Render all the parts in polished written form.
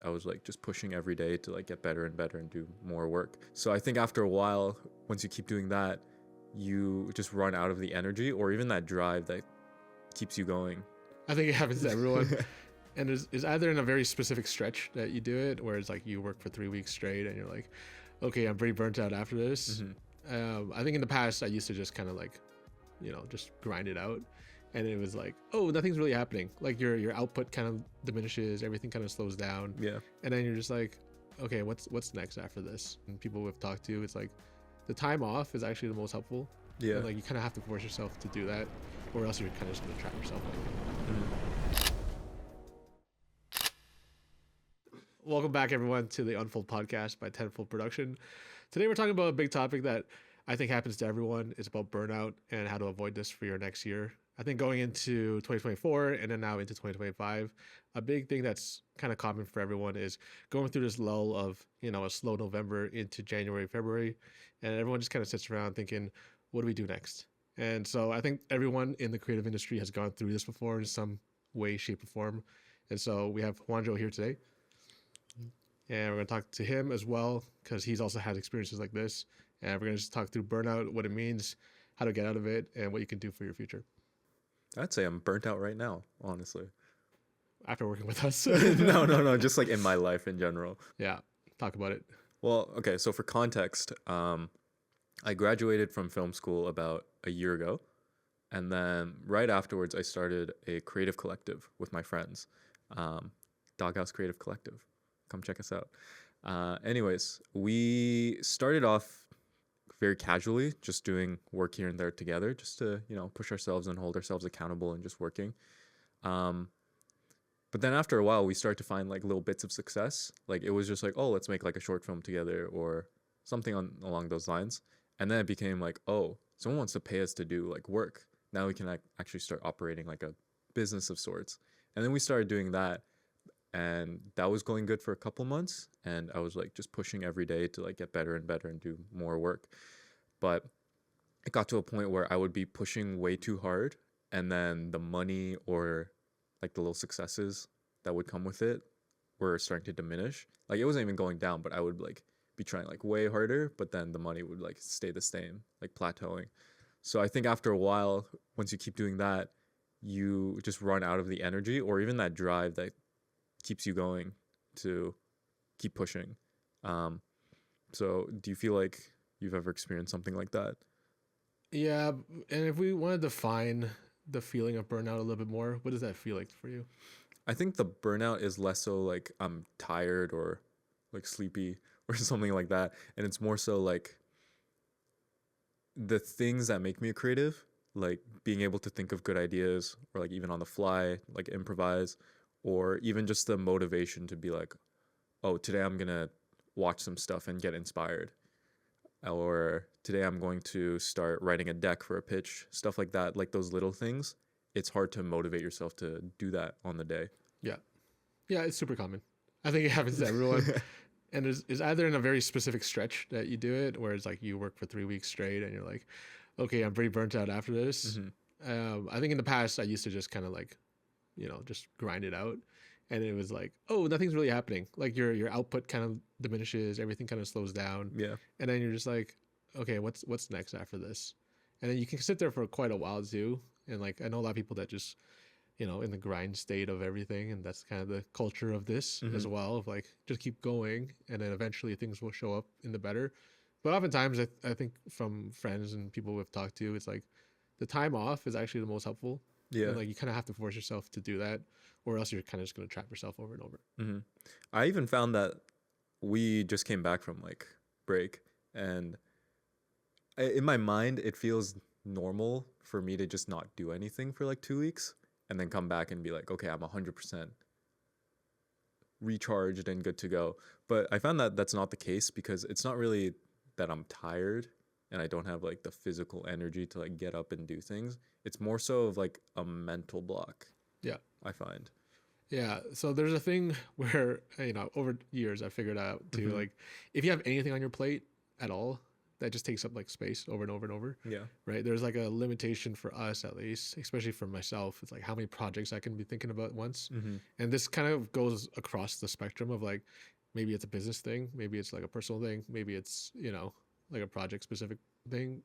I was like just pushing every day to like get better and better and do more work. So I think after a while, once you keep doing that, you just run out of the energy or even that drive that keeps you going. I think it happens to everyone. And it's either in a very specific stretch that you do it, where it's like you work for 3 weeks straight and you're like, okay, I'm pretty burnt out after this. I think in the past, I used to just kind of like, just grind it out. And it was like, oh, nothing's really happening. Like your output kind of diminishes, everything kind of slows down. Yeah. And then you're just like, okay, what's next after this? And people we've talked to, it's like the time off is actually the most helpful. Yeah. And like you kind of have to force yourself to do that, or else you're kind of just gonna trap yourself. Welcome back, everyone, to the Unfold Podcast by Tenfold Production. Today, we're talking about a big topic that I think happens to everyone. It's about burnout and how to avoid this for your next year. I think going into 2024 and then now into 2025, a big thing that's kind of common for everyone is going through this lull of, a slow November into January, February, and everyone just kind of sits around thinking, what do we do next? And so I think everyone in the creative industry has gone through this before in some way, shape, or form. And so we have Juanjo here today. And we're going to talk to him as well because he's also had experiences like this. And we're going to just talk through burnout, what it means, how to get out of it, and what you can do for your future. I'd say I'm burnt out right now, honestly. After working with us. No. Just like in my life in general. Yeah. Talk about it. Well, okay. So for context, I graduated from film school about a year ago. And then right afterwards, I started a creative collective with my friends. Doghouse Creative Collective. Come check us out. Anyways, we started off very casually, just doing work here and there together, just to, push ourselves and hold ourselves accountable and just working. But then after a while, we started to find like little bits of success. Like it was just like, oh, let's make like a short film together or something along those lines. And then it became like, oh, someone wants to pay us to do like work. Now we can actually start operating like a business of sorts. And then we started doing that. And that was going good for a couple months. And I was like just pushing every day to like get better and better and do more work. But it got to a point where I would be pushing way too hard. And then the money or like the little successes that would come with it were starting to diminish. Like it wasn't even going down, but I would like be trying like way harder. But then the money would like stay the same, like plateauing. So I think after a while, once you keep doing that, you just run out of the energy or even that drive that keeps you going to keep pushing. So do you feel like you've ever experienced something like that? Yeah. And if we want to define the feeling of burnout a little bit more, what does that feel like for you? I think the burnout is less so like I'm tired or like sleepy or something like that. And it's more so like the things that make me a creative, like being able to think of good ideas or like even on the fly, like improvise, or even just the motivation to be like, oh, today I'm going to watch some stuff and get inspired. Or today I'm going to start writing a deck for a pitch, stuff like that. Like those little things, it's hard to motivate yourself to do that on the day. Yeah. Yeah, it's super common. I think it happens to everyone. And it's either in a very specific stretch that you do it, where it's like you work for 3 weeks straight and you're like, okay, I'm pretty burnt out after this. I think in the past, I used to just kind of like, just grind it out. And it was like, oh, nothing's really happening. Like your output kind of diminishes, everything kind of slows down. Yeah. And then you're just like, okay, what's next after this? And then you can sit there for quite a while too. And like I know a lot of people that just, in the grind state of everything, and that's kind of the culture of this as well, of like just keep going and then eventually things will show up in the better. But oftentimes I think from friends and people we've talked to, it's like the time off is actually the most helpful. Yeah. And like you kind of have to force yourself to do that, or else you're kind of just going to trap yourself over and over. I even found that we just came back from like break, and in my mind, it feels normal for me to just not do anything for like 2 weeks and then come back and be like, okay, I'm 100% recharged and good to go. But I found that that's not the case because it's not really that I'm tired and I don't have like the physical energy to like get up and do things. It's more so of like a mental block. Yeah. I find. Yeah. So there's a thing where, over years I figured out too, like if you have anything on your plate at all, that just takes up like space over and over and over, Yeah. right? There's like a limitation for us, at least, especially for myself. It's like how many projects I can be thinking about at once. Mm-hmm. And this kind of goes across the spectrum of like, maybe it's a business thing, maybe it's like a personal thing, maybe it's, you know, like a project specific thing.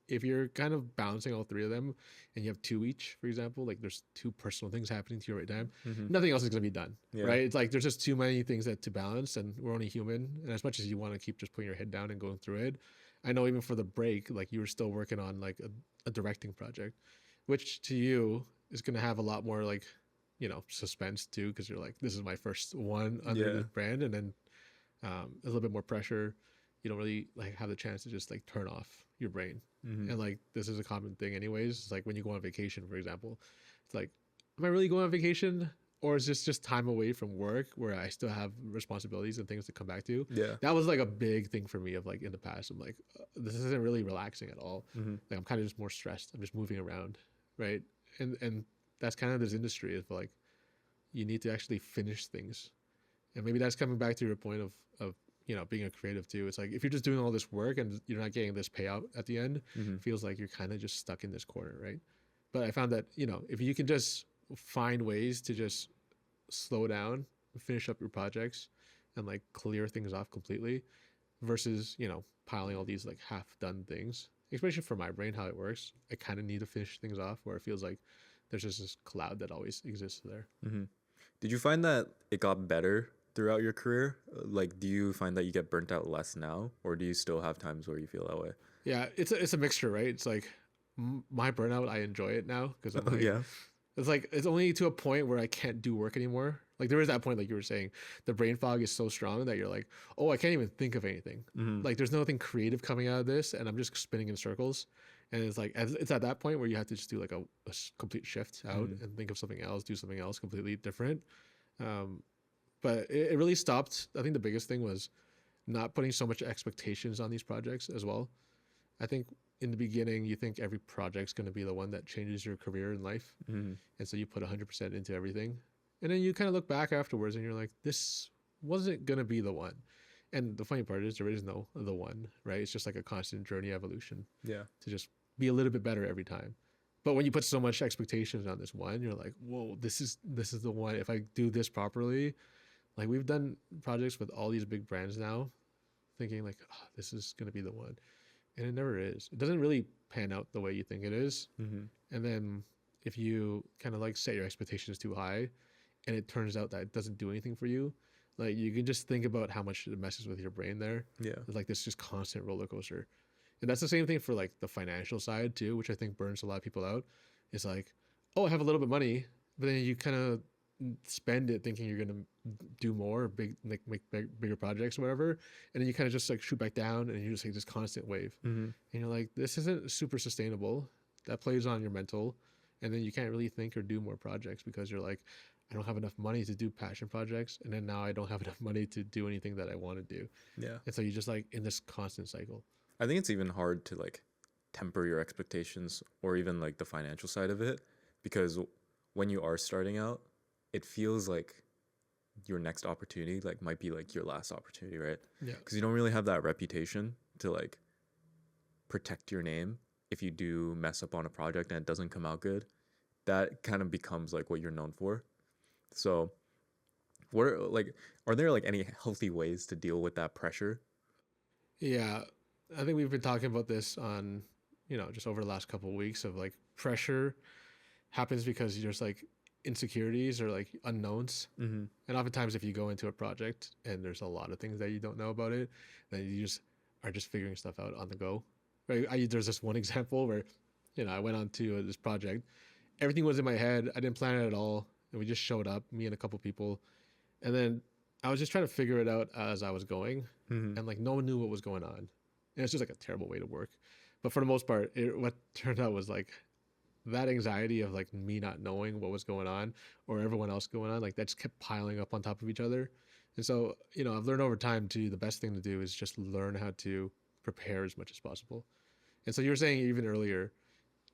If you're kind of balancing all three of them and you have two each, for example, like there's two personal things happening to you right now, Mm-hmm. nothing else is going to be done, Yeah. right? It's like there's just too many things that to balance, and we're only human. And as much as you want to keep just putting your head down and going through it, I know even for the break, like you were still working on like a directing project, which to you is going to have a lot more like, you know, suspense too, because you're like, this is my first one under this brand, and then a little bit more pressure. You don't really like have the chance to just like turn off your brain. Mm-hmm. And like this is a common thing anyways. It's like when you go on vacation, for example, it's like, am I really going on vacation, or is this just time away from work where I still have responsibilities and things to come back to? Yeah. That was like a big thing for me of like in the past. I'm like, this isn't really relaxing at all. Mm-hmm. Like I'm kind of just more stressed. I'm just moving around, right? And that's kind of this industry is like, you need to actually finish things. And maybe that's coming back to your point of you know, being a creative too. It's like if you're just doing all this work and you're not getting this payout at the end, Mm-hmm. it feels like you're kind of just stuck in this corner, right? But I found that, you know, if you can just find ways to just slow down, finish up your projects, and like clear things off completely, versus, you know, piling all these like half done things, especially for my brain, how it works, I kind of need to finish things off where it feels like there's just this cloud that always exists there. Mm-hmm. Did you find that it got better throughout your career? Like, do you find that you get burnt out less now, or do you still have times where you feel that way? Yeah, it's a mixture, right? It's like my burnout, I enjoy it now because I'm like, Yeah. it's like it's only to a point where I can't do work anymore. Like there is that point, like you were saying, the brain fog is so strong that you're like, oh, I can't even think of anything. Mm-hmm. Like there's nothing creative coming out of this, and I'm just spinning in circles. And it's like it's at that point where you have to just do like a complete shift out and think of something else, do something else completely different. But it really stopped. I think the biggest thing was not putting so much expectations on these projects as well. I think in the beginning, you think every project's going to be the one that changes your career in life. Mm-hmm. And so you put 100% into everything. And then you kind of look back afterwards and you're like, this wasn't going to be the one. And the funny part is there is no the one, right? It's just like a constant journey evolution Yeah. to just be a little bit better every time. But when you put so much expectations on this one, you're like, whoa, this is the one. If I do this properly, like we've done projects with all these big brands now, thinking like, oh, this is going to be the one. And it never is. It doesn't really pan out the way you think it is. Mm-hmm. And then if you kind of like set your expectations too high and it turns out that it doesn't do anything for you, like you can just think about how much it messes with your brain there. Yeah. It's like this just constant roller coaster. And that's the same thing for like the financial side too, which I think burns a lot of people out. It's like, oh, I have a little bit of money, but then you kind of spend it thinking you're going to do more, big, like make bigger projects or whatever. And then you kind of just like shoot back down and you just like this constant wave. Mm-hmm. And you're like, this isn't super sustainable. That plays on your mental. And then you can't really think or do more projects because you're like, I don't have enough money to do passion projects. And then now I don't have enough money to do anything that I want to do. Yeah. And so you're just like in this constant cycle. I think it's even hard to like temper your expectations or even like the financial side of it, because when you are starting out, it feels like your next opportunity like might be like your last opportunity, right? Yeah. Because you don't really have that reputation to like protect your name. If you do mess up on a project and it doesn't come out good, that kind of becomes like what you're known for. So are there like any healthy ways to deal with that pressure? Yeah. I think we've been talking about this on, you know, just over the last couple of weeks of like pressure happens because there's like insecurities or like unknowns. Mm-hmm. And oftentimes if you go into a project and there's a lot of things that you don't know about it, then you just are just figuring stuff out on the go. Right? There's this one example where, you know, I went on to this project. Everything was in my head. I didn't plan it at all. And we just showed up, me and a couple people. And then I was just trying to figure it out as I was going. Mm-hmm. And like no one knew what was going on. And it's just like a terrible way to work. But for the most part, what turned out was like that anxiety of like me not knowing what was going on or everyone else going on, like that just kept piling up on top of each other. And so, you know, I've learned over time too, the best thing to do is just learn how to prepare as much as possible. And so you were saying even earlier,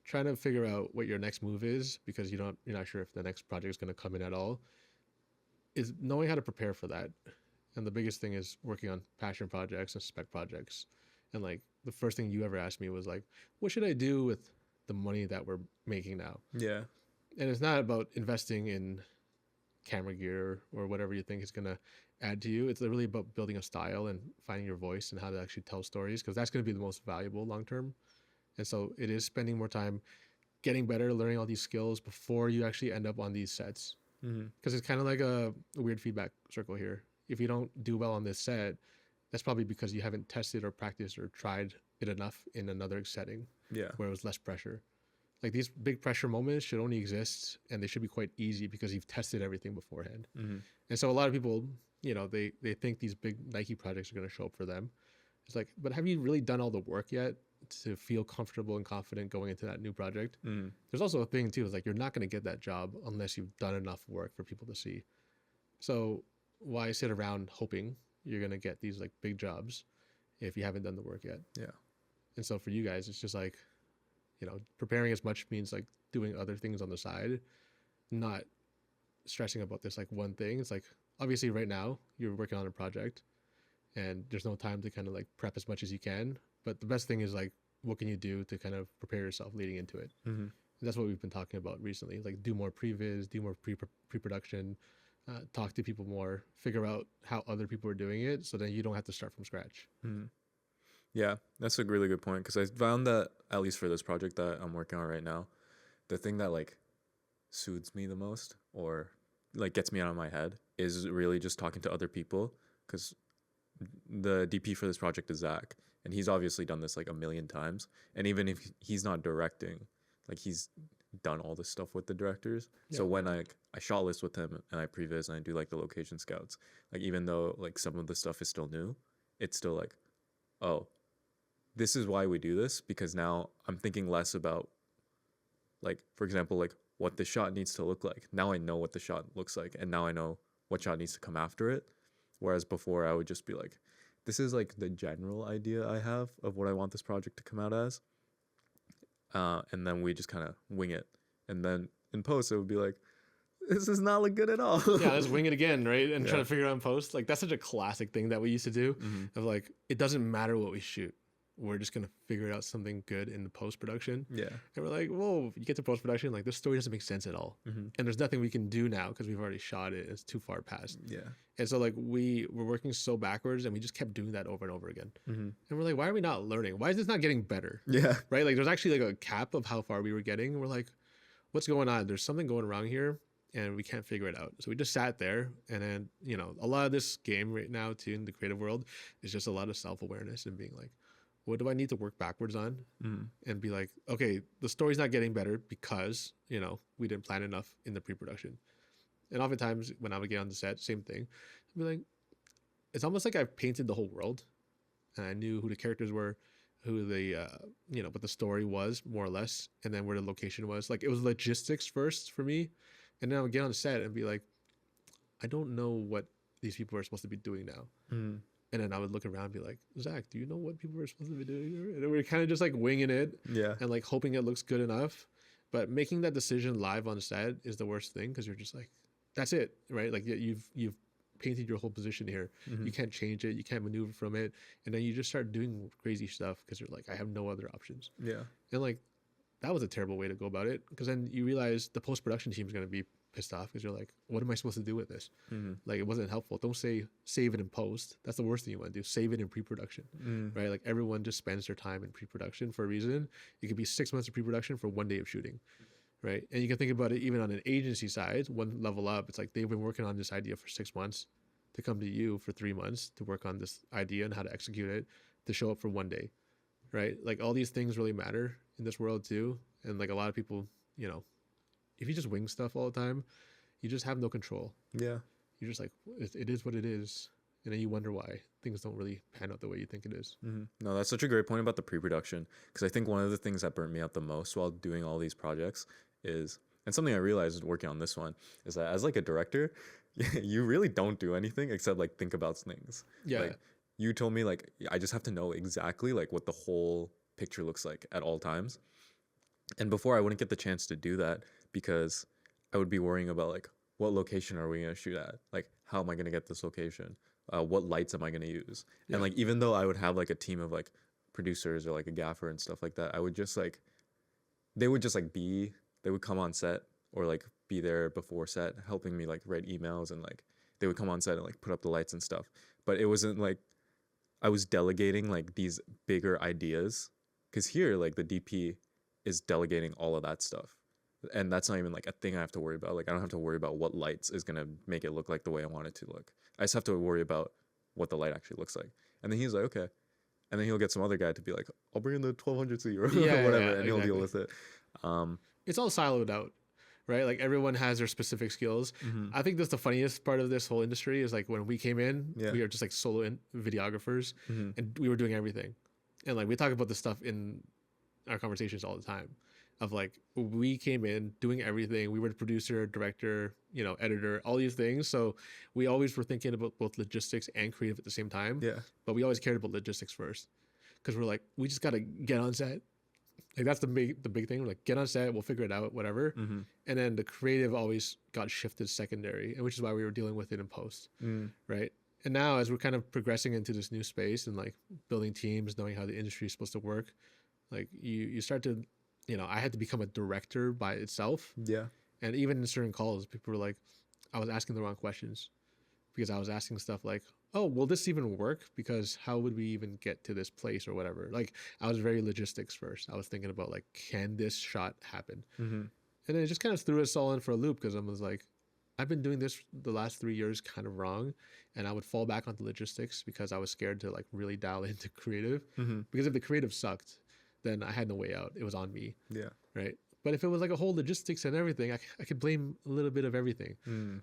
trying to figure out what your next move is because you're not sure if the next project is going to come in at all, is knowing how to prepare for that. And the biggest thing is working on passion projects and spec projects and like the first thing you ever asked me was like, what should I do with the money that we're making now? Yeah. And it's not about investing in camera gear or whatever you think is going to add to you. It's really about building a style and finding your voice and how to actually tell stories, because that's going to be the most valuable long term. And so it is spending more time getting better, learning all these skills before you actually end up on these sets. Because it's kind of like a weird feedback circle here. If you don't do well on this set, that's probably because you haven't tested or practiced or tried it enough in another setting Yeah. where it was less pressure. Like these big pressure moments should only exist, and they should be quite easy because you've tested everything beforehand. And so a lot of people, they think these big Nike projects are going to show up for them. It's like, but have you really done all the work yet to feel comfortable and confident going into that new project? There's also a thing too, is like, you're not going to get that job unless you've done enough work for people to see. So why sit around hoping you're going to get these like big jobs if you haven't done the work yet? Yeah. And so for you guys, it's just like, preparing as much means like doing other things on the side, not stressing about this like one thing. It's like, obviously right now you're working on a project and there's no time to kind of like prep as much as you can. But the best thing is like, what can you do to kind of prepare yourself leading into it? And that's what we've been talking about recently. Like, do more previs, do more pre-production, talk to people more, figure out how other people are doing it, so then you don't have to start from scratch. Yeah, that's a really good point, because I found that, at least for this project that I'm working on right now, the thing that like soothes me the most, or like gets me out of my head, is really just talking to other people. Because the DP for this project is Zach, and he's obviously done this like a million times. And even if he's not directing, like he's done all this stuff with the directors. Yeah. So when I shortlist with him and I previs and I do like the location scouts, like even though like some of the stuff is still new, it's still like, oh, this is why we do this, because now I'm thinking less about, like, for example, like what the shot needs to look like. Now I know what the shot looks like, and now I know what shot needs to come after it. Whereas before I would just be like, this is like the general idea I have of what I want this project to come out as. And then we just kind of wing it. And then in post, it would be like, this does not look good at all. Yeah, let's wing it again, right? And try to figure it out in post. Like, that's such a classic thing that we used to do, of like, it doesn't matter what we shoot. We're just going to figure out something good in the post-production. Yeah. And we're like, whoa, you get to post-production, like this story doesn't make sense at all. And there's nothing we can do now because we've already shot it. It's too far past. Yeah. And so like we were working so backwards, and we just kept doing that over and over again. And we're like, why are we not learning? Why is this not getting better? Yeah. Right? Like there's actually like a cap of how far we were getting. And we're like, what's going on? There's something going wrong here, and we can't figure it out. So we just sat there, and then, a lot of this game right now too in the creative world is just a lot of self-awareness and being like, what do I need to work backwards on? And be like, okay, the story's not getting better because, we didn't plan enough in the pre-production. And oftentimes when I would get on the set, same thing. I'd be like, it's almost like I've painted the whole world, and I knew who the characters were, who the, what the story was more or less, and then where the location was. Like, it was logistics first for me. And then I would get on the set and be like, I don't know what these people are supposed to be doing now. And then I would look around and be like, Zach, do you know what people are supposed to be doing here? And we're kind of just like winging it, and like hoping it looks good enough. But making that decision live on set is the worst thing, because you're just like, that's it, right? Like you've painted your whole position here. You can't change it. You can't maneuver from it. And then you just start doing crazy stuff because you're like, I have no other options. Yeah. And like, that was a terrible way to go about it, because then you realize the post-production team is going to be pissed off because you're like, what am I supposed to do with this? Like, it wasn't helpful. Don't say save it in post. That's the worst thing you want to do. Save it in pre-production, right? Like, everyone just spends their time in pre-production for a reason. It could be 6 months of pre-production for 1 day of shooting, right? And you can think about it even on an agency side, one level up. It's like they've been working on this idea for 6 months to come to you for 3 months to work on this idea and how to execute it, to show up for 1 day, right? Like, all these things really matter in this world too. And like, a lot of people, if you just wing stuff all the time, you just have no control. Yeah. You're just like, it is what it is. And then you wonder why things don't really pan out the way you think it is. No, that's such a great point about the pre-production, because I think one of the things that burnt me out the most while doing all these projects is, and something I realized working on this one, is that as like a director, you really don't do anything except like think about things. Yeah. Like, you told me, like, I just have to know exactly like what the whole picture looks like at all times. And before, I wouldn't get the chance to do that because I would be worrying about like, what location are we going to shoot at? Like, how am I going to get this location? What lights am I going to use? And like, even though I would have like a team of like producers or like a gaffer and stuff like that, I would just like they would just like they would come on set or like be there before set helping me like write emails, and like they would come on set and like put up the lights and stuff. But it wasn't like I was delegating like these bigger ideas, because here like the DP is delegating all of that stuff, and that's not even like a thing I have to worry about. Like I don't have to worry about what lights is gonna make it look like the way I want it to look. I just have to worry about what the light actually looks like. And then he's like, okay. And then he'll get some other guy to be like, I'll bring in the 1200C or whatever, and he'll deal with it. It's all siloed out, right? Like everyone has their specific skills. I think that's the funniest part of this whole industry is like when we came in, we were just like solo videographers, and we were doing everything. And like we talk about this stuff in our conversations all the time of like we came in doing everything. We were the producer, director, editor, all these things. So we always were thinking about both logistics and creative at the same time. Yeah. But we always cared about logistics first, because we're like, we just got to get on set. Like that's the big thing. We're like, get on set, we'll figure it out, whatever. And then the creative always got shifted secondary, and which is why we were dealing with it in post, right? And now as we're kind of progressing into this new space and like building teams, knowing how the industry is supposed to work, like you start to, I had to become a director by itself. Yeah. And even in certain calls, people were like, I was asking the wrong questions, because I was asking stuff like, oh, will this even work? Because how would we even get to this place or whatever? Like I was very logistics first. I was thinking about like, can this shot happen? And then it just kind of threw us all in for a loop, because I was like, I've been doing this the last 3 years kind of wrong. And I would fall back onto logistics because I was scared to like really dial into creative, because if the creative sucked, then I had no way out. It was on me. Yeah. Right. But if it was like a whole logistics and everything, I could blame a little bit of everything.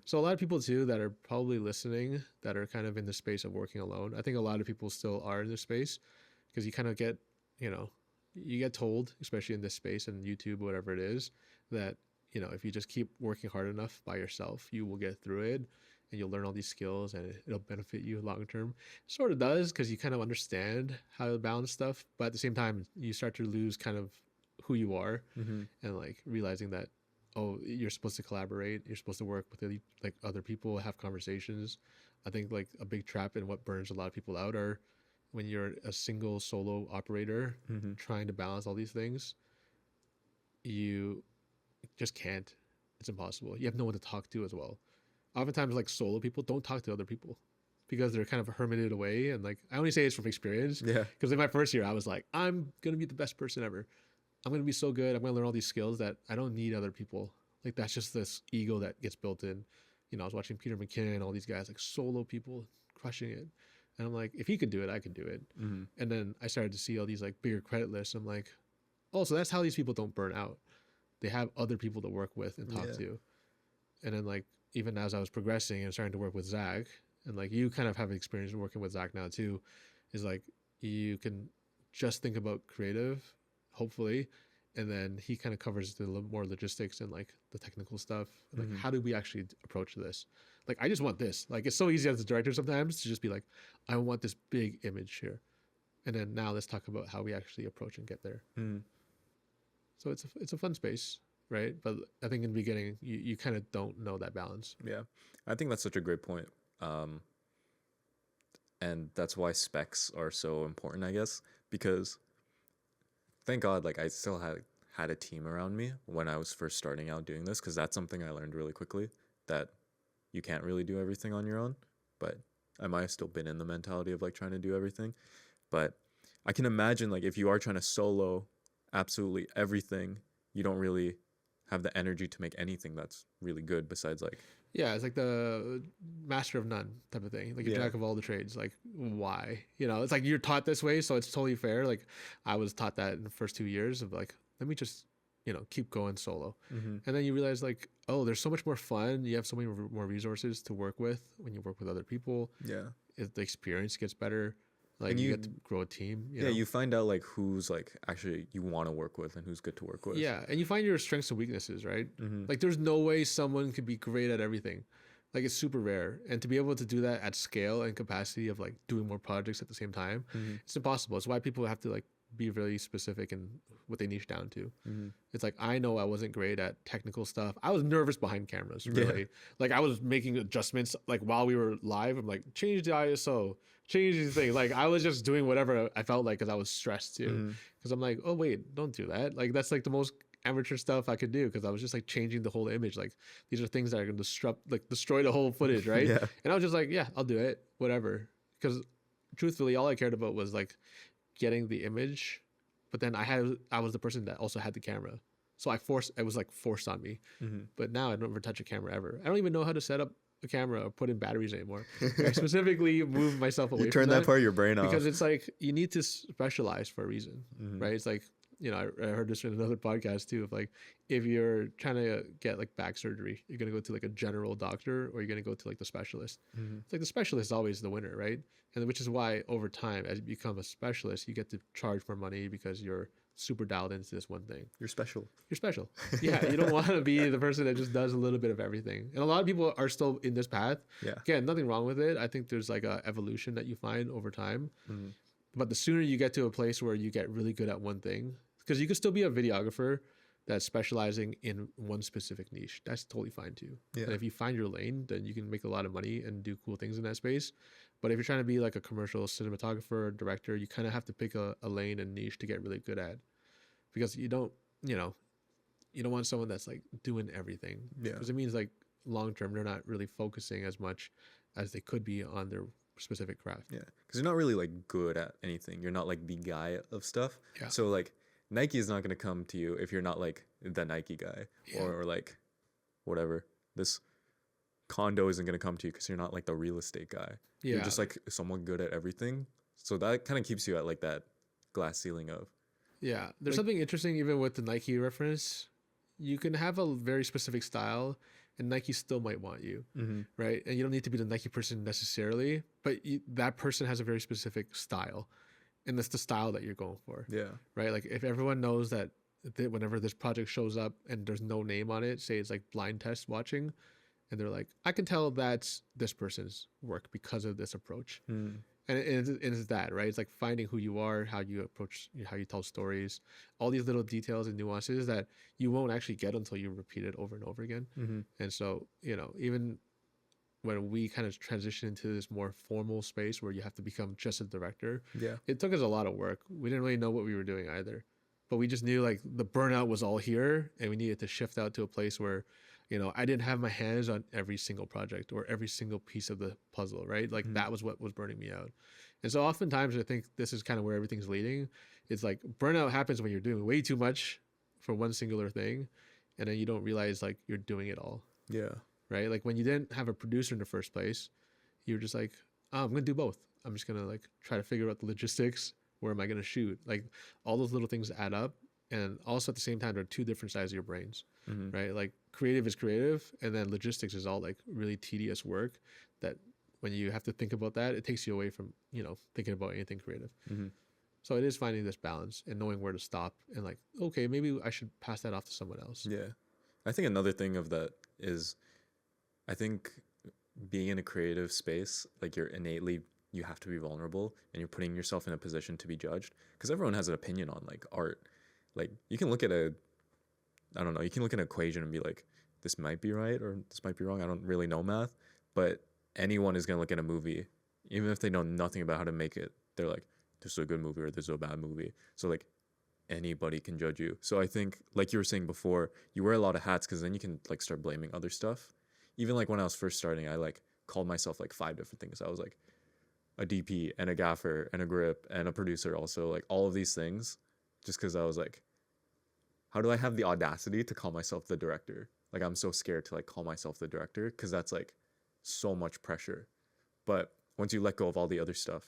So a lot of people too that are probably listening that are kind of in the space of working alone. I think a lot of people still are in this space, because you kind of get, you get told, especially in this space and YouTube, whatever it is, that, if you just keep working hard enough by yourself, you will get through it and you'll learn all these skills and it'll benefit you long term. Sort of does, because you kind of understand how to balance stuff. But at the same time, you start to lose kind of who you are, and like realizing that, oh, you're supposed to collaborate, you're supposed to work with like other people, have conversations. I think like a big trap and what burns a lot of people out are when you're a single solo operator trying to balance all these things, you just can't. It's impossible. You have no one to talk to as well. Oftentimes like solo people don't talk to other people because they're kind of hermited away. And like I only say it's from experience, because in my first year I was like, I'm gonna be the best person ever. I'm going to be so good. I'm going to learn all these skills that I don't need other people. Like that's just this ego that gets built in. I was watching Peter McKinnon, all these guys, like solo people crushing it. And I'm like, if he could do it, I could do it. And then I started to see all these like bigger credit lists. I'm like, oh, so that's how these people don't burn out. They have other people to work with and talk to. And then like, even as I was progressing and starting to work with Zach, and like you kind of have experience in working with Zach now too, is like, you can just think about creative, hopefully, and then he kind of covers the more logistics and like the technical stuff. Like how do we actually approach this? Like I just want this. Like it's so easy as a director sometimes to just be like, I want this big image here, and then now let's talk about how we actually approach and get there. So it's a fun space, right? But I think in the beginning you kind of don't know that balance. Yeah, I think that's such a great point. And that's why specs are so important, I guess, because thank God, like I still had a team around me when I was first starting out doing this, because that's something I learned really quickly, that you can't really do everything on your own. But I might have still been in the mentality of like trying to do everything. But I can imagine like if you are trying to solo absolutely everything, you don't really have the energy to make anything that's really good besides like... Yeah, it's like the master of none type of thing. Like a jack of all the trades. Like, why? It's like you're taught this way, so it's totally fair. Like, I was taught that in the first 2 years of like, let me just, keep going solo. And then you realize like, oh, there's so much more fun. You have so many more resources to work with when you work with other people. Yeah. The experience gets better. Like and you get to grow a team. You know? You find out like who's like actually you want to work with and who's good to work with. Yeah, and you find your strengths and weaknesses, right? Like there's no way someone could be great at everything. Like it's super rare, and to be able to do that at scale and capacity of like doing more projects at the same time, it's impossible. It's why people have to like be really specific in what they niche down to. Mm-hmm. It's like, I know I wasn't great at technical stuff. I was nervous behind cameras, really. Yeah. Like I was making adjustments like while we were live. I'm like, change the ISO, change these things. Like I was just doing whatever I felt like because I was stressed too. Mm-hmm. Because I'm like, oh wait, don't do that. Like that's like the most amateur stuff I could do because I was just like changing the whole image. Like these are things that are gonna destroy the whole footage, right? Yeah. And I was just like, yeah, I'll do it, whatever. Because truthfully, all I cared about was like getting the image, but then I was the person that also had the camera, so it was like forced on me. Mm-hmm. But now I don't ever touch a camera ever. I don't even know how to set up a camera or put in batteries anymore. I specifically move myself away You turn from that part of your brain off. because it's like you need to specialize for a reason, Mm-hmm. right? It's like, you know, I heard this in another podcast too, of like, if you're trying to get like back surgery, you're going to go to like a general doctor or you're going to go to like the specialist. Mm-hmm. It's like the specialist is always the winner, right? And which is why over time, as you become a specialist, you get to charge more money because you're super dialed into this one thing. You're special. You're special. Yeah, you don't want to be the person that just does a little bit of everything. And a lot of people are still in this path. Yeah. Again, nothing wrong with it. I think there's like a evolution that you find over time. Mm-hmm. But the sooner you get to a place where you get really good at one thing, because you can still be a videographer that's specializing in one specific niche. That's totally fine too. Yeah. And if you find your lane, then you can make a lot of money and do cool things in that space. But if you're trying to be like a commercial cinematographer or director, you kind of have to pick a lane and niche to get really good at, because you don't want someone that's like doing everything. Yeah. Because it means like long term, they're not really focusing as much as they could be on their specific craft. Yeah. Because you're not really like good at anything. You're not like the guy of stuff. Yeah. So like Nike is not going to come to you if you're not like the Nike guy. Yeah. Or like whatever. This condo isn't going to come to you because you're not like the real estate guy. Yeah. You're just like someone good at everything. So that kind of keeps you at like that glass ceiling of. Yeah, there's Like- something interesting even with the Nike reference. You can have a very specific style, and Nike still might want you, Mm-hmm. right? And you don't need to be the Nike person necessarily, but that person has a very specific style, and that's the style that you're going for, Yeah. right? Like if everyone knows that whenever this project shows up and there's no name on it, say it's like blind test watching, and they're like, I can tell that's this person's work because of this approach. Mm. And it's that, right? It's like finding who you are, how you approach, how you tell stories, all these little details and nuances that you won't actually get until you repeat it over and over again. Mm-hmm. And so, even when we kind of transition into this more formal space where you have to become just a director, Yeah. it took us a lot of work. We didn't really know what we were doing either, but we just knew like the burnout was all here and we needed to shift out to a place where, I didn't have my hands on every single project or every single piece of the puzzle, right? Like Mhm. that was what was burning me out. And so oftentimes I think this is kind of where everything's leading. It's like burnout happens when you're doing way too much for one singular thing. And then you don't realize like you're doing it all, Yeah. right? Like when you didn't have a producer in the first place, you were just like, oh, I'm going to do both. I'm just going to like try to figure out the logistics. Where am I going to shoot? Like all those little things add up. And also at the same time, they're two different sides of your brains, Mm-hmm. right? Like creative is creative, and then logistics is all like really tedious work that when you have to think about that, it takes you away from, thinking about anything creative. Mm-hmm. So it is finding this balance and knowing where to stop and like, okay, maybe I should pass that off to someone else. Yeah. I think another thing of that is, I think being in a creative space, like you have to be vulnerable and you're putting yourself in a position to be judged because everyone has an opinion on like art. Like you can look at you can look at an equation and be like, this might be right or this might be wrong. I don't really know math, but anyone is going to look at a movie, even if they know nothing about how to make it. They're like, this is a good movie or this is a bad movie. So like anybody can judge you. So I think like you were saying before, you wear a lot of hats because then you can like start blaming other stuff. Even like when I was first starting, I like called myself like 5 different things. I was like a DP and a gaffer and a grip and a producer also, like all of these things, just because I was like, how do I have the audacity to call myself the director? Like I'm so scared to like call myself the director because that's like so much pressure. But once you let go of all the other stuff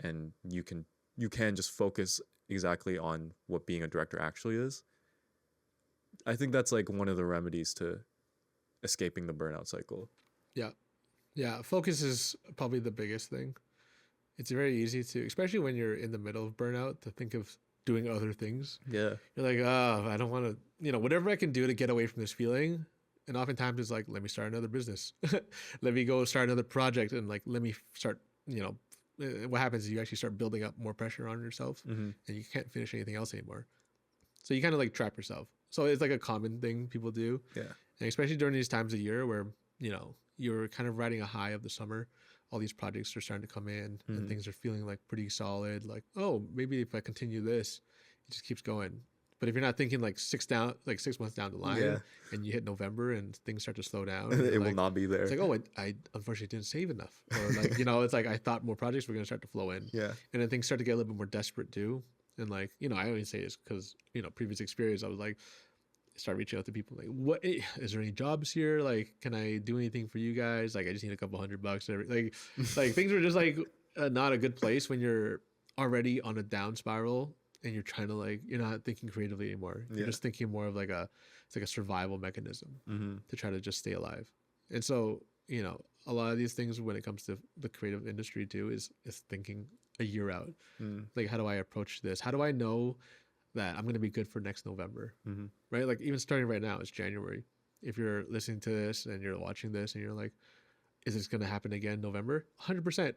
and you can just focus exactly on what being a director actually is, I think that's like one of the remedies to escaping the burnout cycle. Yeah, focus is probably the biggest thing. It's very easy to, especially when you're in the middle of burnout, to think of doing other things. Yeah. You're like, oh, I don't want to, whatever I can do to get away from this feeling. And oftentimes it's like, let me start another business. Let me go start another project and like, let me start, what happens is you actually start building up more pressure on yourself, Mm-hmm. and you can't finish anything else anymore. So you kind of like trap yourself. So it's like a common thing people do, Yeah. and especially during these times of year where you're kind of riding a high of the summer. All these projects are starting to come in, and things are feeling like pretty solid. Like, oh, maybe if I continue this, it just keeps going. But if you're not thinking like 6 months down the line, Yeah. and you hit November and things start to slow down, It you're will like, not be there. it's like, oh, I unfortunately didn't save enough, or like, it's like I thought more projects were going to start to flow in, Yeah. and then things start to get a little bit more desperate too. And like, I only say this because previous experience, I was like, start reaching out to people like, what is there any jobs here? Like, can I do anything for you guys? Like, I just need a couple $100 like things were just like not a good place when you're already on a down spiral, and you're trying to like, you're not thinking creatively anymore. You're Yeah. just thinking more of like it's like a survival mechanism Mm-hmm. to try to just stay alive. And so, a lot of these things when it comes to the creative industry too is thinking a year out. Mm-hmm. Like, how do I approach this? How do I know that I'm going to be good for next November? Mm-hmm. Right? Like, even starting right now, it's January. If you're listening to this and you're watching this and you're like, is this going to happen again November? 100%.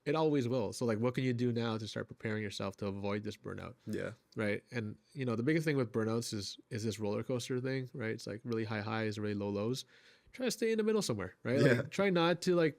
It always will. So like, what can you do now to start preparing yourself to avoid this burnout? Yeah. Right? And the biggest thing with burnouts is this roller coaster thing, right? It's like really high highs, really low lows. Try to stay in the middle somewhere, right? Yeah. Like, try not to like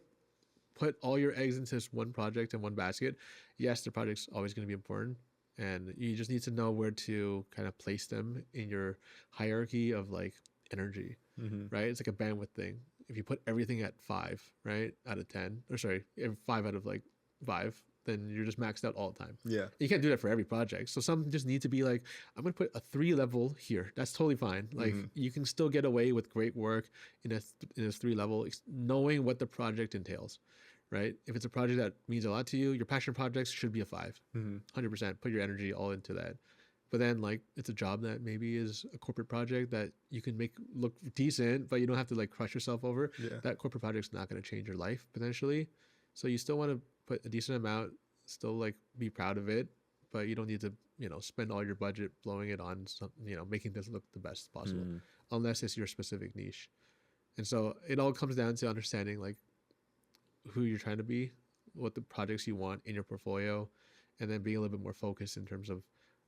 put all your eggs into this one project in one basket. Yes, the project's always going to be important, and you just need to know where to kind of place them in your hierarchy of like energy, Mm-hmm. right? It's like a bandwidth thing. If you put everything at 5, right, out of 10, or sorry, 5 out of like 5, then you're just maxed out all the time. Yeah. You can't do that for every project. So some just need to be like, I'm going to put a 3 level here. That's totally fine. Like, you can still get away with great work in a 3 level, knowing what the project entails, right? If it's a project that means a lot to you, your passion projects should be a 5, Mm-hmm. 100%. Put your energy all into that. But then like, it's a job that maybe is a corporate project that you can make look decent, but you don't have to like crush yourself over. Yeah. That corporate project's not going to change your life potentially. So you still want to put a decent amount, still like be proud of it, but you don't need to, spend all your budget blowing it on some, making this look the best possible, unless it's your specific niche. And so it all comes down to understanding like who you're trying to be, what the projects you want in your portfolio, and then being a little bit more focused in terms of,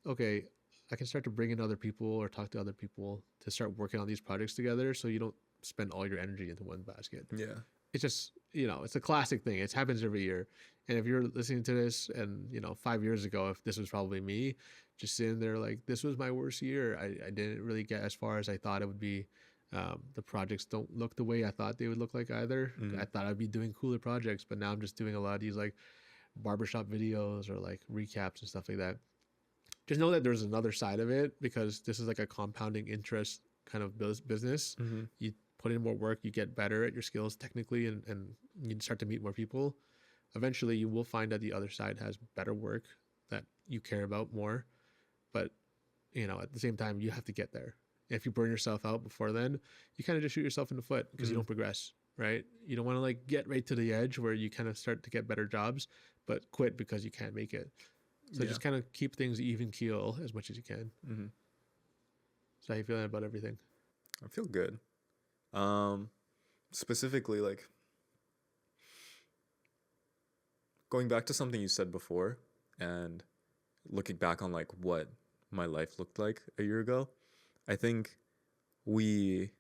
okay, I can start to bring in other people or talk to other people to start working on these projects together, so you don't spend all your energy into one basket. Yeah. It's just, it's a classic thing. It happens every year. And if you're listening to this and, 5 years ago, if this was probably me, just sitting there like, this was my worst year. I didn't really get as far as I thought it would be. The projects don't look the way I thought they would look like either. I thought I'd be doing cooler projects, but now I'm just doing a lot of these like barbershop videos or like recaps and stuff like that. Just know that there's another side of it, because this is like a compounding interest kind of business. Mm-hmm. You put in more work, you get better at your skills technically, and you start to meet more people. Eventually you will find that the other side has better work that you care about more. But, at the same time, you have to get there. If you burn yourself out before then, you kind of just shoot yourself in the foot because you don't progress, right? You don't want to like get right to the edge where you kind of start to get better jobs, but quit because you can't make it. So just kind of keep things even keel as much as you can. Mm-hmm. So how you feeling about everything? I feel good. Specifically, like going back to something you said before and looking back on like what my life looked like a year ago, I think we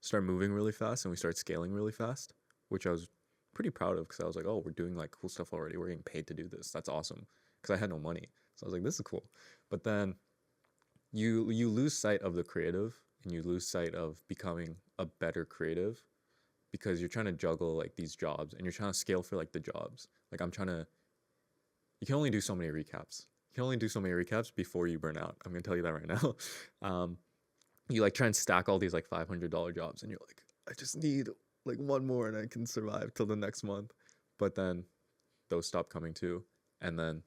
start moving really fast and we start scaling really fast, which I was pretty proud of, because I was like, oh, we're doing like cool stuff already. We're getting paid to do this. That's awesome. Because I had no money. So I was like, this is cool. But then you lose sight of the creative, and you lose sight of becoming a better creative, because you're trying to juggle like these jobs and you're trying to scale for like the jobs. Like you can only do so many recaps. You can only do so many recaps before you burn out. I'm going to tell you that right now. You like try and stack all these like $500 jobs, and you're like, I just need like one more and I can survive till the next month. But then those stop coming too. And then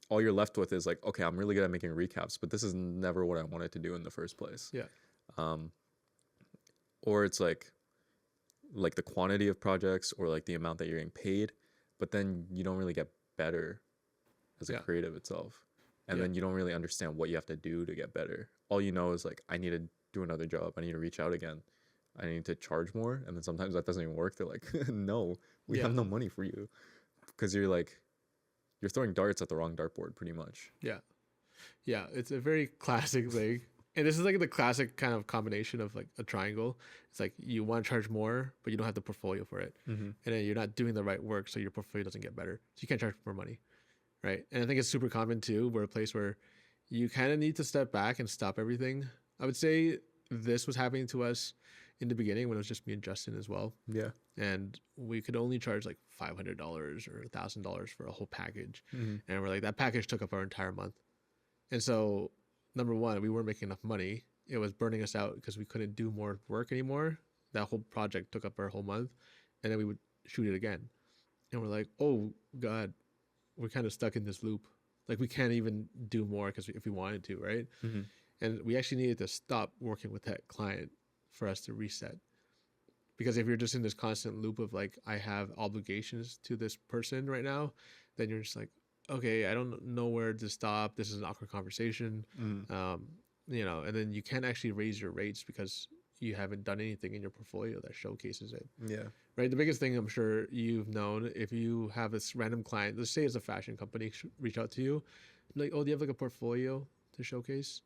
all you're left with is like, okay, I'm really good at making recaps, but this is never what I wanted to do in the first place. Yeah. Or it's like the quantity of projects or like the amount that you're getting paid, but then you don't really get better as a creative itself. And then you don't really understand what you have to do to get better. All you know is like, I need to do another job. I need to reach out again. I need to charge more. And then sometimes that doesn't even work. They're like, no, we have no money for you. Because you're like, you're throwing darts at the wrong dartboard pretty much. Yeah. Yeah. It's a very classic thing. And this is like the classic kind of combination of like a triangle. It's like you want to charge more, but you don't have the portfolio for it. Mm-hmm. And then you're not doing the right work, so your portfolio doesn't get better. So you can't charge more money. Right. And I think it's super common too. We're a place where you kind of need to step back and stop everything. I would say this was happening to us in the beginning when it was just me and Justin as well. Yeah. And we could only charge like $500 or $1,000 for a whole package. Mm-hmm. And we're like, that package took up our entire month. And so, number one, we weren't making enough money. It was burning us out because we couldn't do more work anymore. That whole project took up our whole month. And then we would shoot it again. And we're like, oh, God, we're kind of stuck in this loop. Like, we can't even do more because if we wanted to, right? Mm-hmm. And we actually needed to stop working with that client for us to reset. Because if you're just in this constant loop of like, I have obligations to this person right now, then you're just like, okay, I don't know where to stop. This is an awkward conversation. You know, and then you can't actually raise your rates because you haven't done anything in your portfolio that showcases it. Yeah. Right. The biggest thing I'm sure you've known, if you have this random client, let's say it's a fashion company, reach out to you, like, oh, do you have like a portfolio to showcase?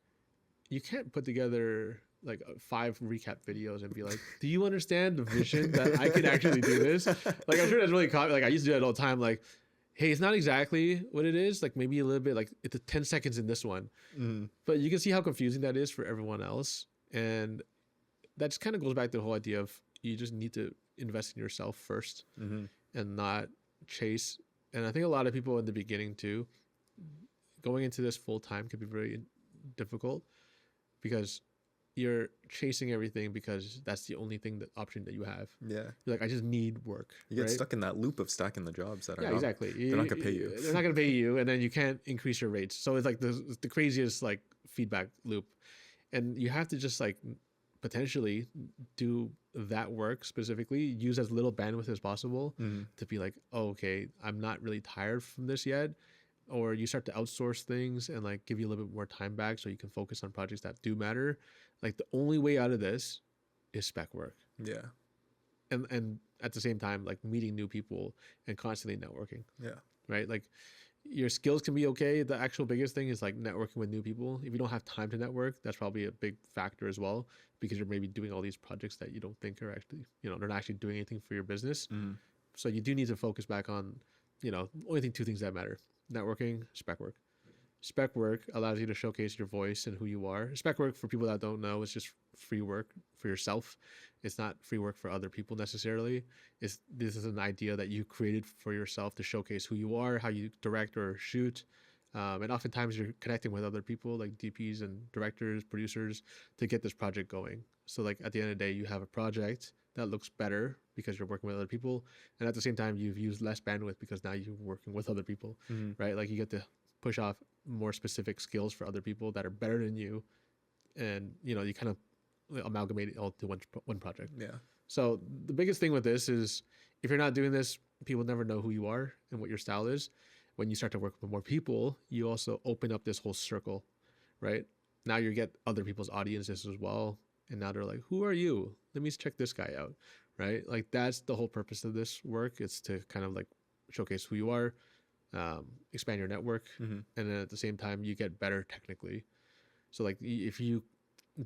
You can't put together like 5 recap videos and be like, do you understand the vision that I can actually do this? Like, I'm sure that's really common. Like, I used to do that all the time. Like, hey, it's not exactly what it is. Like, maybe a little bit, like it's 10 seconds in this one. Mm-hmm. But you can see how confusing that is for everyone else. And that just kind of goes back to the whole idea of you just need to invest in yourself first Mm-hmm. and not chase. And I think a lot of people in the beginning too, going into this full time could be very difficult because you're chasing everything because that's the only thing, that option that you have. Yeah. You're like, I just need work. You get right? stuck in that loop of stacking the jobs that are Yeah, not, exactly. they're not gonna pay you. They're not gonna pay you, and then you can't increase your rates. So it's like the craziest like feedback loop, and you have to just like potentially do that work specifically, use as little bandwidth as possible Mm-hmm. to be like, oh, okay, I'm not really tired from this yet. Or you start to outsource things and like give you a little bit more time back so you can focus on projects that do matter. Like the only way out of this is spec work. Yeah. And at the same time, like meeting new people and constantly networking. Yeah. Right? Like your skills can be okay. The actual biggest thing is like networking with new people. If you don't have time to network, that's probably a big factor as well, because you're maybe doing all these projects that you don't think are actually, you know, they're not actually doing anything for your business. Mm-hmm. So you do need to focus back on, you know, only 2 things that matter: networking, spec work. Spec work allows you to showcase your voice and who you are. Spec work, for people that don't know, is just free work for yourself. It's not free work for other people necessarily. This is an idea that you created for yourself to showcase who you are, how you direct or shoot. And oftentimes you're connecting with other people like DPs and directors, producers, to get this project going. So like at the end of the day, you have a project that looks better because you're working with other people. And at the same time, you've used less bandwidth because now you're working with other people, Mm-hmm. right? Like you get to push off more specific skills for other people that are better than you. And, you know, you kind of amalgamate it all to one project. Yeah. So the biggest thing with this is if you're not doing this, people never know who you are and what your style is. When you start to work with more people, you also open up this whole circle, right? Now you get other people's audiences as well. And now they're like, who are you? Let me check this guy out, right? Like that's the whole purpose of this work. It's to kind of like showcase who you are, expand your network. Mm-hmm. And then at the same time, you get better technically. So like if you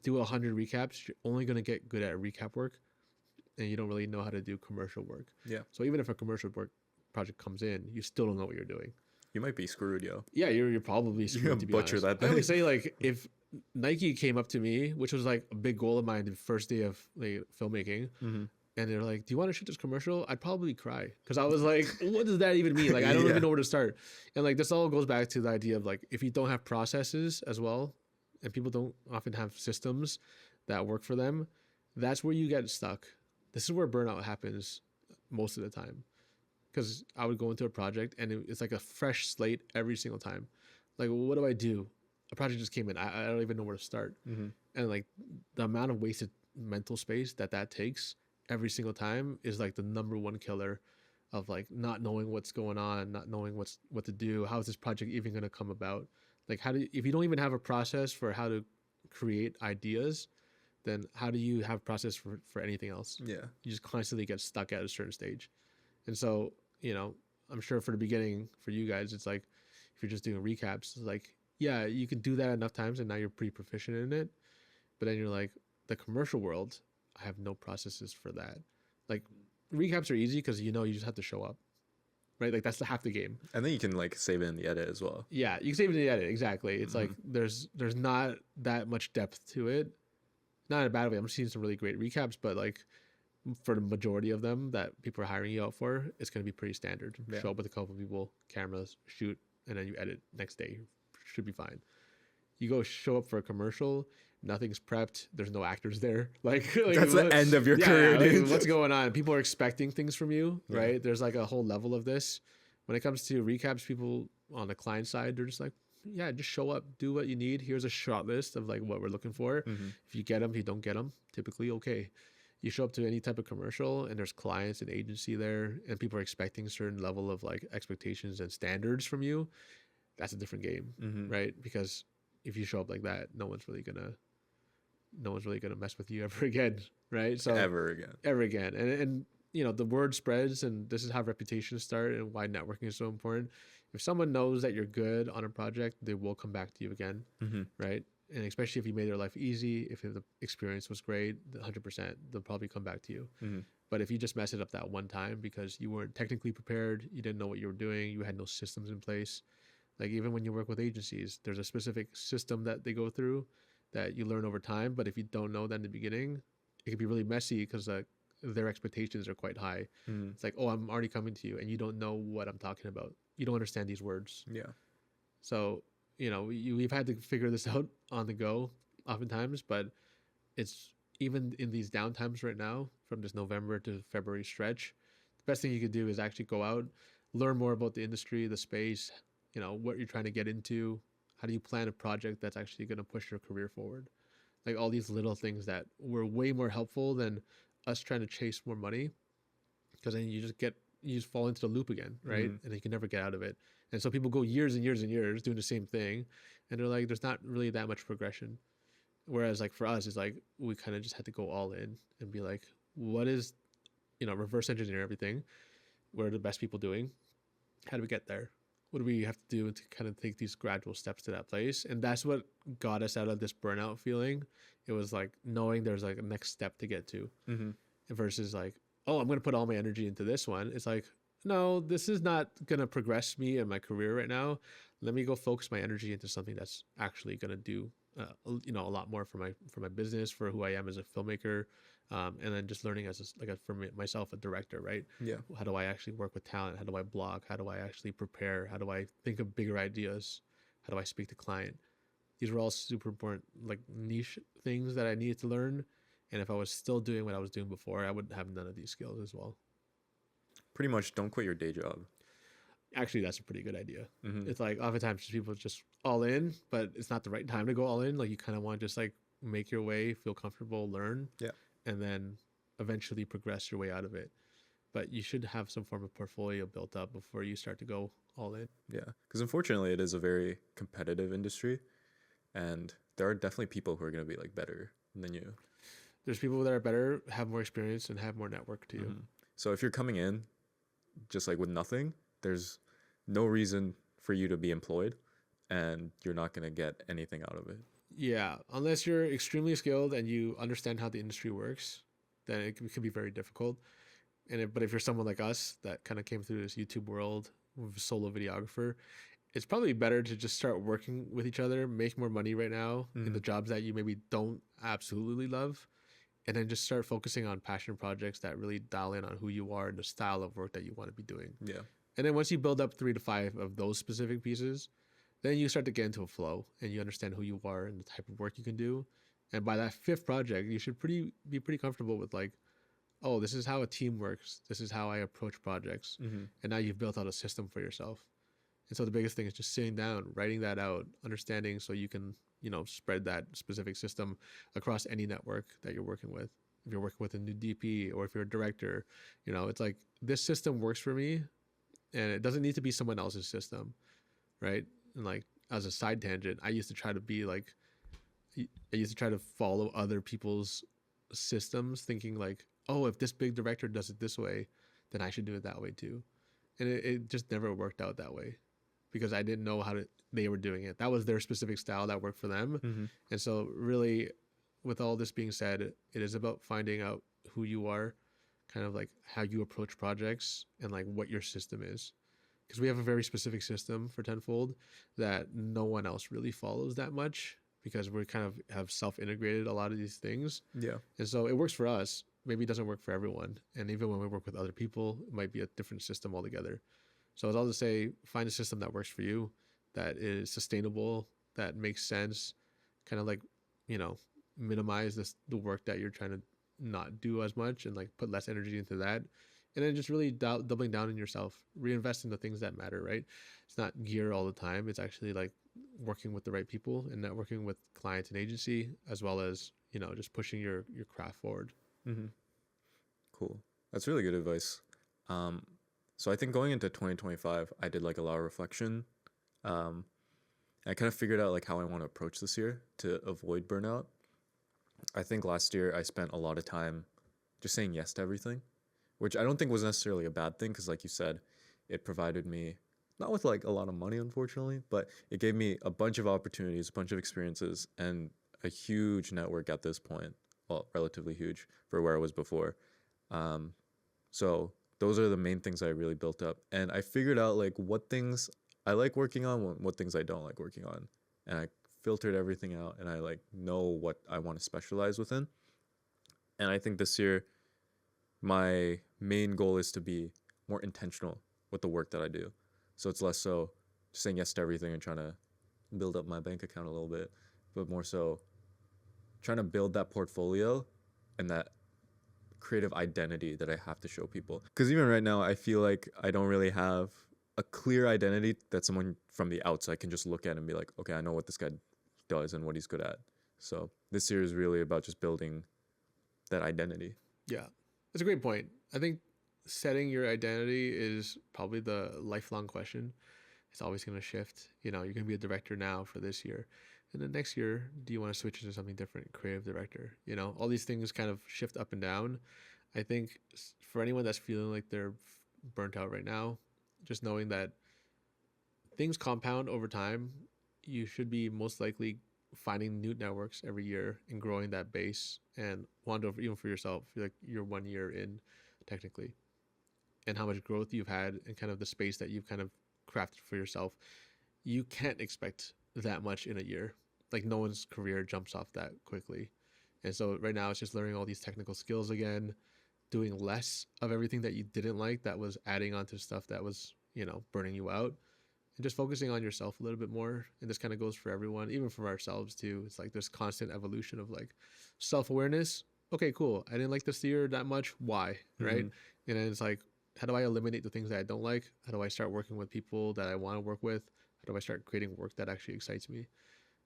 do 100 recaps, you're only going to get good at recap work, and you don't really know how to do commercial work. Yeah. So even if a commercial work project comes in, you still don't know what you're doing. You might be screwed, yo. Yeah, you're probably screwed, gonna to be butcher honest. that I always thing. say like if Nike came up to me, which was like a big goal of mine the first day of like filmmaking, Mm-hmm. and they're like, do you want to shoot this commercial? I'd probably cry because I was like, what does that even mean? Like, I don't Yeah. even know where to start. And like, this all goes back to the idea of like, if you don't have processes as well, and people don't often have systems that work for them, that's where you get stuck. This is where burnout happens most of the time. Because I would go into a project and it's like a fresh slate every single time. Like, well, what do I do? A project just came in. I don't even know where to start. Mm-hmm. And like the amount of wasted mental space that takes every single time is like the number one killer of like not knowing what's going on, not knowing what to do. How is this project even going to come about? Like if you don't even have a process for how to create ideas, then how do you have a process for anything else? Yeah. You just constantly get stuck at a certain stage. And so, you know, I'm sure for the beginning for you guys, it's like if you're just doing recaps, it's like, yeah, you can do that enough times and now you're pretty proficient in it. But then you're like, the commercial world, I have no processes for that. Like recaps are easy because you know you just have to show up, right? Like that's the half the game. And then you can like save it in the edit as well. Yeah, you can save it in the edit. Exactly. It's like there's not that much depth to it. Not in a bad way. I'm seeing some really great recaps, but like for the majority of them that people are hiring you out for, it's going to be pretty standard. Yeah. Show up with a couple of people, cameras, shoot, and then you edit next day. Should be fine. You go show up for a commercial, nothing's prepped. There's no actors there. Like That's the end of your career, like, dude. what's going on? People are expecting things from you, Yeah. right? There's like a whole level of this. When it comes to recaps, people on the client side, they're just like, yeah, just show up, do what you need. Here's a shot list of like what we're looking for. If you get them, if you don't get them, typically okay. You show up to any type of commercial and there's clients and agency there and people are expecting a certain level of like expectations and standards from you. That's a different game, right? Because if you show up like that, no one's really gonna mess with you ever again, right? So ever again. And you know, the word spreads, and this is how reputations start and why networking is so important. If someone knows that you're good on a project, they will come back to you again, right? And especially if you made their life easy, if the experience was great, 100%, they'll probably come back to you. But if you just mess it up that one time because you weren't technically prepared, you didn't know what you were doing, you had no systems in place. Like even when you work with agencies, there's a specific system that they go through that you learn over time. But if you don't know that in the beginning, it can be really messy because their expectations are quite high. It's like, oh, I'm already coming to you and you don't know what I'm talking about. You don't understand these words. Yeah. So, you know, we've had to figure this out on the go oftentimes, but it's even in these downtimes right now from this November to February stretch, the best thing you could do is actually go out, learn more about the industry, the space, you know, what you're trying to get into. How do you plan a project that's actually going to push your career forward? Like all these little things that were way more helpful than us trying to chase more money, because then you just fall into the loop again, right? And you can never get out of it. And so people go years and years and years doing the same thing, and they're like, there's not really that much progression. Whereas like for us, it's like we kind of just had to go all in and be like, what is, you know, reverse engineer everything. What are the best people doing? How do we get there? What do we have to do to kind of take these gradual steps to that place? And that's what got us out of this burnout feeling. It was like knowing there's like a next step to get to versus like, oh, I'm going to put all my energy into this one. It's like, no, this is not going to progress me in my career right now. Let me go focus my energy into something that's actually going to do, you know, a lot more for my business, for who I am as a filmmaker. And then just learning as for myself, a director, right? Yeah. How do I actually work with talent? How do I blog? How do I actually prepare? How do I think of bigger ideas? How do I speak to client? These were all super important, like niche things that I needed to learn. And if I was still doing what I was doing before, I would have none of these skills as well. Pretty much don't quit your day job. Actually, that's a pretty good idea. It's like oftentimes people just all in, but it's not the right time to go all in. Like you kind of want to just like make your way, feel comfortable, learn. Yeah. And then eventually progress your way out of it. But you should have some form of portfolio built up before you start to go all in. Yeah. Because unfortunately, it is a very competitive industry. And there are definitely people who are going to be like better than you. There's people that are better, have more experience, and have more network to you. So if you're coming in just like with nothing, there's no reason for you to be employed and you're not going to get anything out of it. Yeah, unless you're extremely skilled and you understand how the industry works, then it can be very difficult. But if you're someone like us that kind of came through this YouTube world with a solo videographer, it's probably better to just start working with each other, make more money right now in the jobs that you maybe don't absolutely love, and then just start focusing on passion projects that really dial in on who you are and the style of work that you want to be doing. Yeah. And then once you build up 3 to 5 of those specific pieces, then you start to get into a flow and you understand who you are and the type of work you can do. And by that 5th project, you should be pretty comfortable with like, oh, this is how a team works. This is how I approach projects. And now you've built out a system for yourself. And so the biggest thing is just sitting down, writing that out, understanding so you can, you know, spread that specific system across any network that you're working with. If you're working with a new DP or if you're a director, you know, it's like this system works for me and it doesn't need to be someone else's system, right? And like as a side tangent, I used to try to follow other people's systems thinking like, oh, if this big director does it this way, then I should do it that way too. and it just never worked out that way because I didn't know they were doing it. That was their specific style that worked for them. Mm-hmm. And so really, with all this being said, it is about finding out who you are, kind of like how you approach projects and like what your system is. Because we have a very specific system for Tenfold that no one else really follows that much because we kind of have self-integrated a lot of these things. Yeah. And so it works for us. Maybe it doesn't work for everyone. And even when we work with other people, it might be a different system altogether. So it's all to say, find a system that works for you, that is sustainable, that makes sense, kind of like, minimize the work that you're trying to not do as much and like put less energy into that. And then just really doubling down in yourself, reinvest in the things that matter, right? It's not gear all the time. It's actually like working with the right people and networking with clients and agency, as well as, just pushing your craft forward. Mm-hmm. Cool. That's really good advice. So I think going into 2025, I did like a lot of reflection. I kind of figured out like how I want to approach this year to avoid burnout. I think last year I spent a lot of time just saying yes to everything, which I don't think was necessarily a bad thing because, like you said, it provided me not with like a lot of money, unfortunately, but it gave me a bunch of opportunities, a bunch of experiences, and a huge network at this point. Well, relatively huge for where I was before. So those are the main things I really built up, and I figured out like what things I like working on, what things I don't like working on, and I filtered everything out, and I like know what I want to specialize within. And I think this year my main goal is to be more intentional with the work that I do. So it's less so just saying yes to everything and trying to build up my bank account a little bit, but more so trying to build that portfolio and that creative identity that I have to show people. Because even right now, I feel like I don't really have a clear identity that someone from the outside can just look at and be like, okay, I know what this guy does and what he's good at. So this year is really about just building that identity. Yeah, that's a great point. I think setting your identity is probably the lifelong question. It's always going to shift. You're going to be a director now for this year. And then next year, do you want to switch into something different? Creative director. All these things kind of shift up and down. I think for anyone that's feeling like they're burnt out right now, just knowing that things compound over time, you should be most likely finding new networks every year and growing that base and wander over even for yourself. You're like you're 1 year in technically, and how much growth you've had and kind of the space that you've kind of crafted for yourself. You can't expect that much in a year. Like no one's career jumps off that quickly. And so right now it's just learning all these technical skills again, doing less of everything that you didn't like that was adding on to stuff that was, burning you out, and just focusing on yourself a little bit more. And this kind of goes for everyone, even for ourselves too. It's like this constant evolution of like self-awareness. Okay, cool. I didn't like this year that much. Why? Right. Mm-hmm. And then it's like, how do I eliminate the things that I don't like? How do I start working with people that I want to work with? How do I start creating work that actually excites me?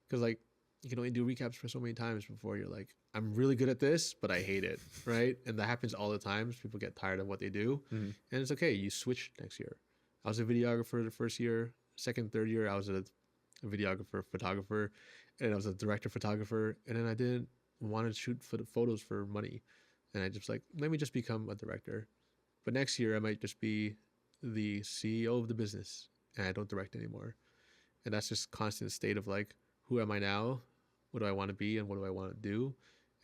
Because like you can only do recaps for so many times before you're like, I'm really good at this, but I hate it, right? And that happens all the times. People get tired of what they do, and it's okay. You switch next year. I was a videographer the first year. Second, third year, I was a videographer, photographer, and I was a director photographer. And then I didn't want to shoot photos for money, and I just like, let me just become a director. But next year, I might just be the CEO of the business, and I don't direct anymore. And that's just constant state of like, who am I now? What do I want to be? And what do I want to do?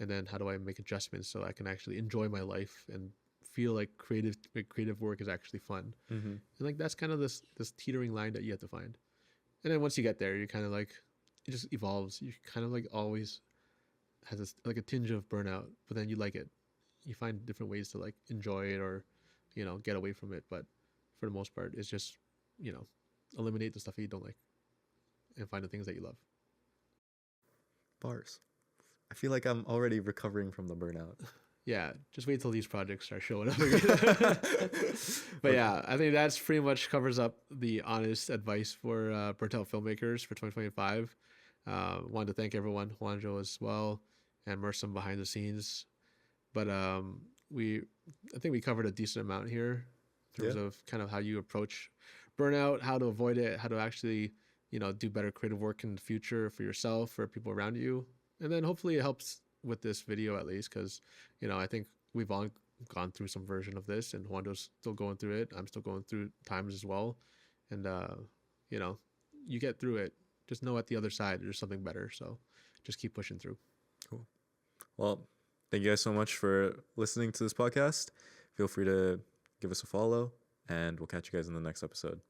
And then how do I make adjustments so I can actually enjoy my life and feel like creative work is actually fun? Mm-hmm. And like, that's kind of this teetering line that you have to find. And then once you get there, you're kind of like, it just evolves. You kind of like always has this like a tinge of burnout, but then you like it. You find different ways to like enjoy it or, get away from it. But for the most part, it's just, eliminate the stuff that you don't like and find the things that you love. Bars. I feel like I'm already recovering from the burnout. Yeah, just wait till these projects start showing up again. But yeah, I think that's pretty much covers up the honest advice for Burnt Out Filmmakers for 2025. Wanted to thank everyone, Juanjo as well, and Mersum behind the scenes. But I think we covered a decent amount here in terms of kind of how you approach burnout, how to avoid it, how to actually do better creative work in the future for yourself, for people around you. And then hopefully it helps with this video at least, because, I think we've all gone through some version of this, and Wando's still going through it. I'm still going through times as well. And, you know, you get through it. Just know at the other side, there's something better. So just keep pushing through. Cool. Well, thank you guys so much for listening to this podcast. Feel free to give us a follow, and we'll catch you guys in the next episode.